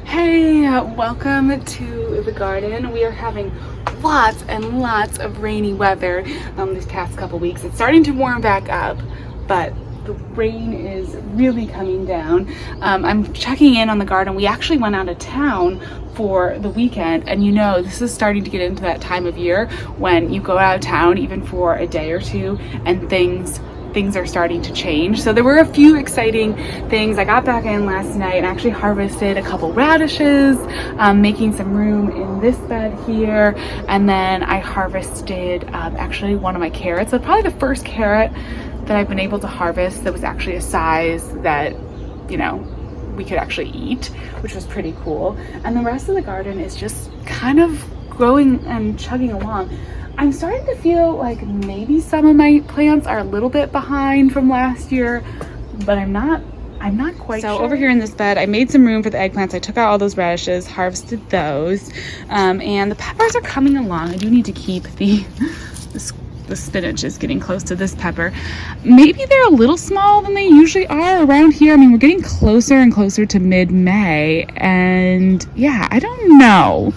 Hey, welcome to the garden. We are having lots and lots of rainy weather this past couple weeks. It's starting to warm back up, but the rain is really coming down. I'm checking in on the garden. We actually went out of town for the weekend, and this is starting to get into that time of year when you go out of town even for a day or two and things are starting to change. So there were a few exciting things. I got back in last night and actually harvested a couple radishes, making some room in this bed here. And then I harvested actually one of my carrots. So probably the first carrot that I've been able to harvest that was actually a size that, we could actually eat, which was pretty cool. And the rest of the garden is just kind of growing and chugging along. I'm starting to feel like maybe some of my plants are a little bit behind from last year, but I'm not quite sure. So over here in this bed, I made some room for the eggplants. I took out all those radishes, harvested those, and the peppers are coming along. I do need to keep the spinach is getting close to this pepper. Maybe they're a little small than they usually are around here. I mean, we're getting closer and closer to mid-May, and yeah, I don't know.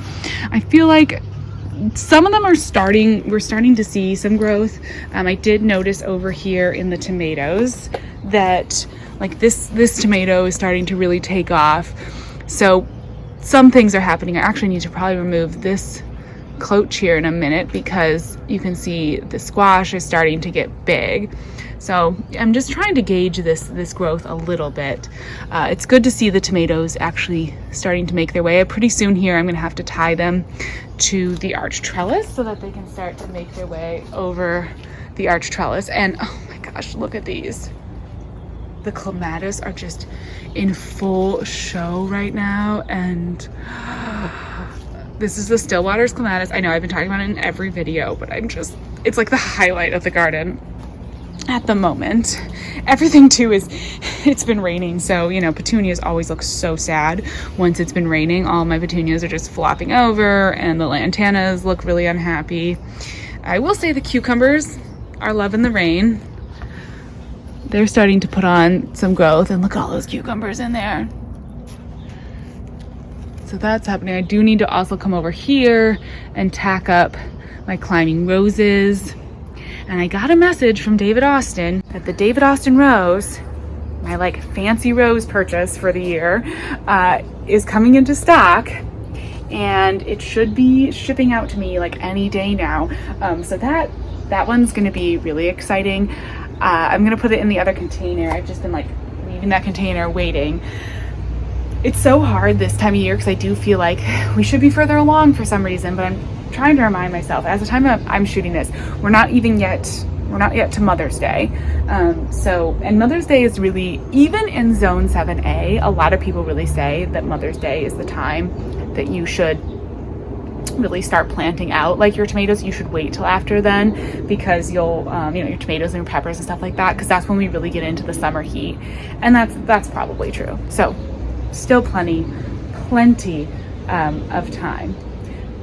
I feel like some of them we're starting to see some growth. I did notice over here in the tomatoes that like this tomato is starting to really take off. So some things are happening. I actually need to probably remove this cloche here in a minute because you can see the squash is starting to get big. So I'm just trying to gauge this growth a little bit. It's good to see the tomatoes actually starting to make their way. Pretty soon here I'm gonna have to tie them to the arch trellis so that they can start to make their way over the arch trellis. And oh my gosh, look at these. The clematis are just in full show right now, and this is the Stillwater's clematis. I know I've been talking about it in every video, but it's like the highlight of the garden at the moment. Everything too it's been raining, so petunias always look so sad once it's been raining. All my petunias are just flopping over, and the lantanas look really unhappy. I will say the cucumbers are loving the rain. They're starting to put on some growth, and look at all those cucumbers in there. So that's happening. I do need to also come over here and tack up my climbing roses. And I got a message from David Austin that the David Austin rose, my fancy rose purchase for the year, is coming into stock, and it should be shipping out to me any day now. So that one's gonna be really exciting. I'm gonna put it in the other container. I've just been leaving that container waiting. It's so hard this time of year because I do feel like we should be further along for some reason, but I'm trying to remind myself, as the time I'm shooting this, we're not yet to Mother's Day. And Mother's Day is really, even in Zone 7A, a lot of people really say that Mother's Day is the time that you should really start planting out your tomatoes. You should wait till after then, because you'll your tomatoes and your peppers and stuff like that, because that's when we really get into the summer heat, and that's probably true. So still plenty of time.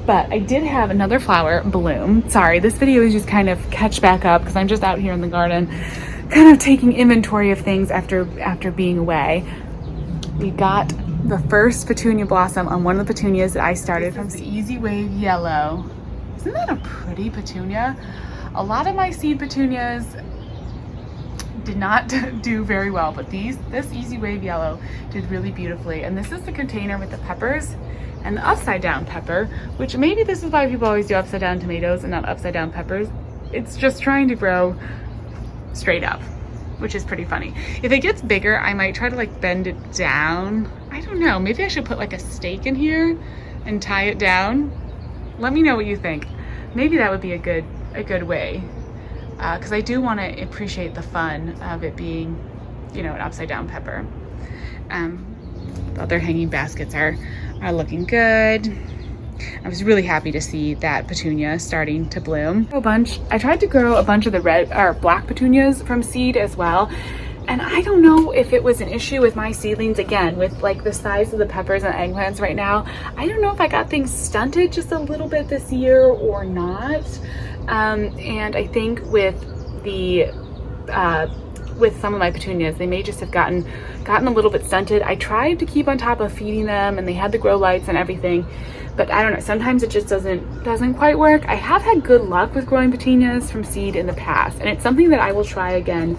But I did have another flower bloom. Sorry, this video is just kind of catch back up because I'm just out here in the garden kind of taking inventory of things after being away. We got the first petunia blossom on one of the petunias that I started from the Easy Wave Yellow. Isn't that a pretty petunia? A lot of my seed petunias did not do very well, but this Easy Wave Yellow did really beautifully. And this is the container with the peppers and the upside down pepper, which maybe this is why people always do upside down tomatoes and not upside down peppers. It's just trying to grow straight up, which is pretty funny. If it gets bigger, I might try to bend it down. I don't know, maybe I should put a stake in here and tie it down. Let me know what you think. Maybe that would be a good way, because I do want to appreciate the fun of it being, an upside down pepper. The other hanging baskets are looking good. I was really happy to see that petunia starting to bloom. I tried to grow a bunch of the red or black petunias from seed as well, and I don't know if it was an issue with my seedlings, again, with the size of the peppers and eggplants right now. I don't know if I got things stunted just a little bit this year or not. And I think with the with some of my petunias. They may just have gotten a little bit stunted. I tried to keep on top of feeding them, and they had the grow lights and everything, but I don't know, sometimes it just doesn't quite work. I have had good luck with growing petunias from seed in the past, and it's something that I will try again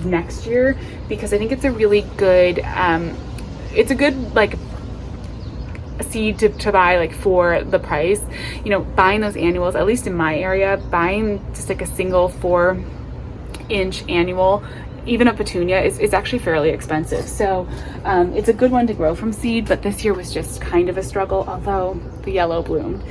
next year, because I think it's a really good it's a good like seed to buy, like for the price. You know, buying those annuals, at least in my area, buying just like a single 4-inch annual, even a petunia, is actually fairly expensive. So it's a good one to grow from seed, but this year was just kind of a struggle, although the yellow bloomed.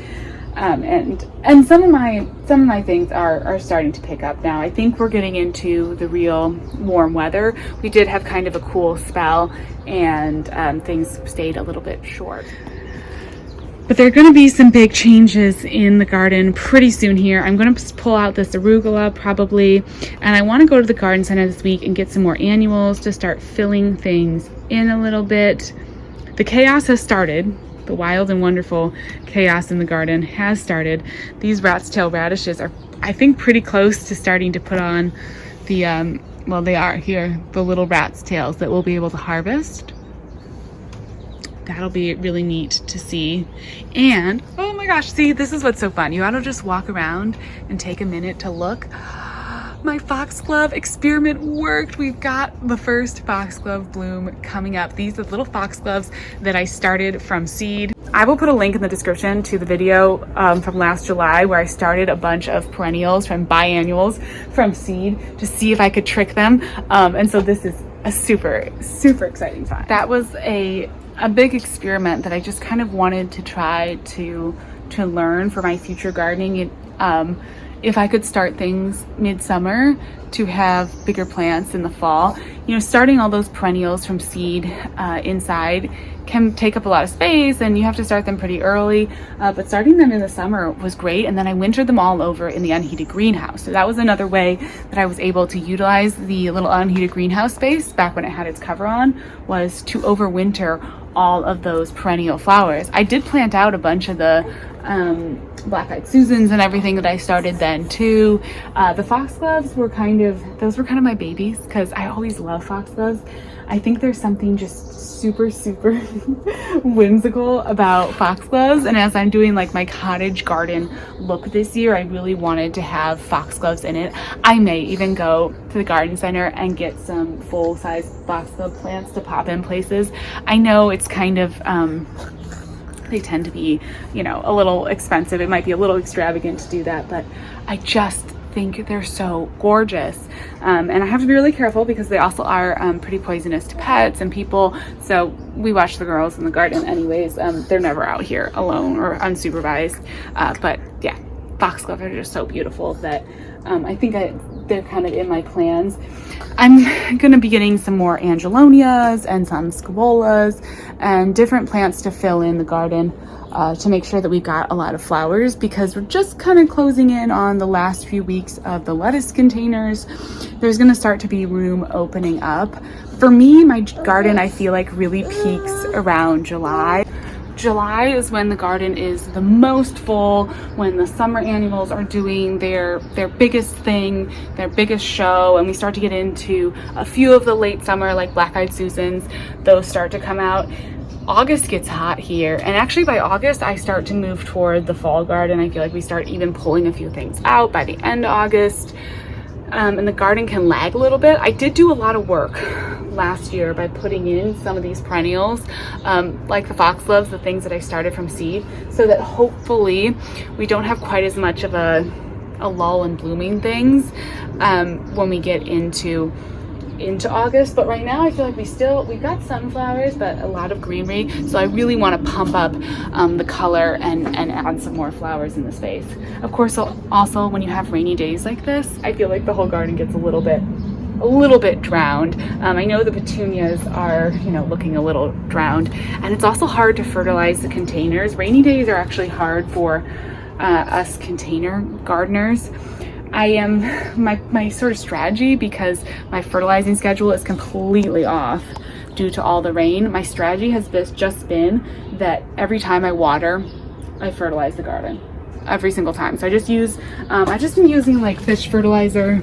And some of my things are starting to pick up now. I think we're getting into the real warm weather. We did have kind of a cool spell, and things stayed a little bit short. But there are going to be some big changes in the garden pretty soon here. I'm going to pull out this arugula probably, and I want to go to the garden center this week and get some more annuals to start filling things in a little bit. The chaos has started. The wild and wonderful chaos in the garden has started. These rat's tail radishes are, I think, pretty close to starting to put on the, well, they are here, the little rat's tails that we'll be able to harvest. That'll be really neat to see. And, oh my gosh, see, this is what's so fun. You ought to just walk around and take a minute to look. My foxglove experiment worked. We've got the first foxglove bloom coming up. These are the little foxgloves that I started from seed. I will put a link in the description to the video from last July where I started a bunch of perennials from biannuals from seed to see if I could trick them. And so this is a super, super exciting find. That was a big experiment that I just kind of wanted to try to learn for my future gardening. If I could start things midsummer to have bigger plants in the fall. You know, starting all those perennials from seed inside can take up a lot of space, and you have to start them pretty early, but starting them in the summer was great. And then I wintered them all over in the unheated greenhouse. So that was another way that I was able to utilize the little unheated greenhouse space back when it had its cover on, was to overwinter all of those perennial flowers. I did plant out a bunch of the black-eyed Susans and everything that I started then too. The foxgloves were kind of my babies, because I always love foxgloves. I think there's something just super, super whimsical about foxgloves, and as I'm doing like my cottage garden look this year, I really wanted to have foxgloves in it. I may even go to the garden center and get some full-size foxglove plants to pop in places. I know it's kind of they tend to be, you know, a little expensive. It might be a little extravagant to do that, but I just think they're so gorgeous. And I have to be really careful because they also are pretty poisonous to pets and people. So we watch the girls in the garden anyways. They're never out here alone or unsupervised. But yeah, foxglove are just so beautiful that I think they're kind of in my plans. I'm gonna be getting some more angelonias and some scabolas and different plants to fill in the garden to make sure that we've got a lot of flowers, because we're just kind of closing in on the last few weeks of the lettuce containers. There's gonna start to be room opening up. For me, my garden, I feel like, really peaks around July. July is when the garden is the most full, when the summer annuals are doing their biggest thing, their biggest show, and we start to get into a few of the late summer, like black-eyed Susans. Those start to come out. August gets hot here, and actually by August I start to move toward the fall garden. I feel like we start even pulling a few things out by the end of August, and the garden can lag a little bit. I did do a lot of work last year by putting in some of these perennials, like the foxgloves, the things that I started from seed, so that hopefully we don't have quite as much of a lull in blooming things when we get into August. But right now I feel like we've got sunflowers, but a lot of greenery, so I really want to pump up the color and add some more flowers in the space. Of course, also when you have rainy days like this, I feel like the whole garden gets a little bit drowned. I know the petunias are, you know, looking a little drowned, and it's also hard to fertilize the containers. Rainy days are actually hard for us container gardeners. My sort of strategy, because my fertilizing schedule is completely off due to all the rain, my strategy has just been that every time I water, I fertilize the garden every single time. So I just use I've just been using like fish fertilizer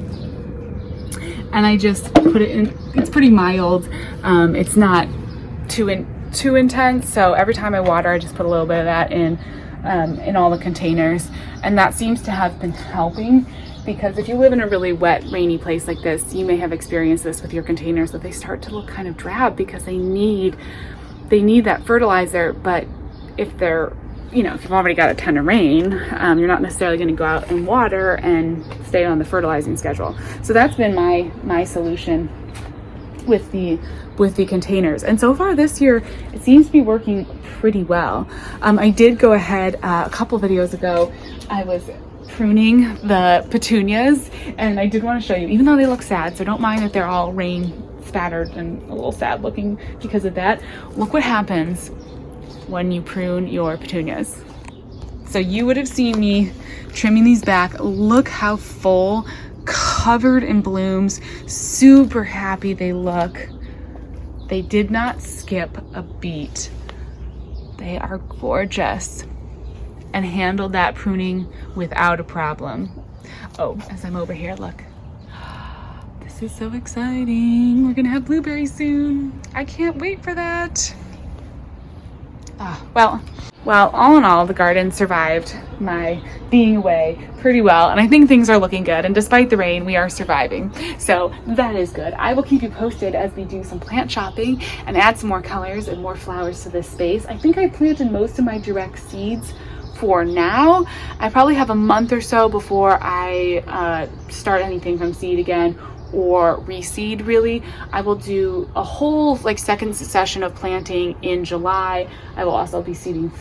and I just put it in. It's pretty mild. It's not too intense. So every time I water, I just put a little bit of that in all the containers, and that seems to have been helping. Because if you live in a really wet, rainy place like this, you may have experienced this with your containers, that they start to look kind of drab because they need that fertilizer. But if they're, you know, if you've already got a ton of rain, you're not necessarily going to go out and water and stay on the fertilizing schedule. So that's been my solution with the containers. And so far this year, it seems to be working pretty well. I did go ahead a couple videos ago. I was pruning the petunias, and I did want to show you, even though they look sad, so don't mind that they're all rain spattered and a little sad looking because of that. Look what happens when you prune your petunias. So you would have seen me trimming these back. Look how full, covered in blooms, super happy they look. They did not skip a beat. They are gorgeous and handled that pruning without a problem. Oh, as I'm over here, look. This is so exciting. We're gonna have blueberries soon. I can't wait for that. Well, all in all, the garden survived my being away pretty well, and I think things are looking good, and despite the rain, we are surviving. So that is good. I will keep you posted as we do some plant shopping and add some more colors and more flowers to this space. I think I planted most of my direct seeds for now. I probably have a month or so before I start anything from seed again, or reseed really. I will do a whole second session of planting in July. I will also be seeding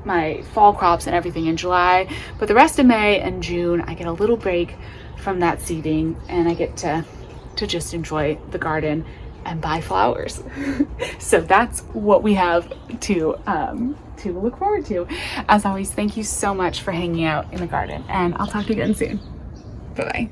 my fall crops and everything in July, but the rest of May and June I get a little break from that seeding, and I get to just enjoy the garden and buy flowers. So that's what we have to look forward to. As always, thank you so much for hanging out in the garden, and I'll talk to you again soon. Bye-bye.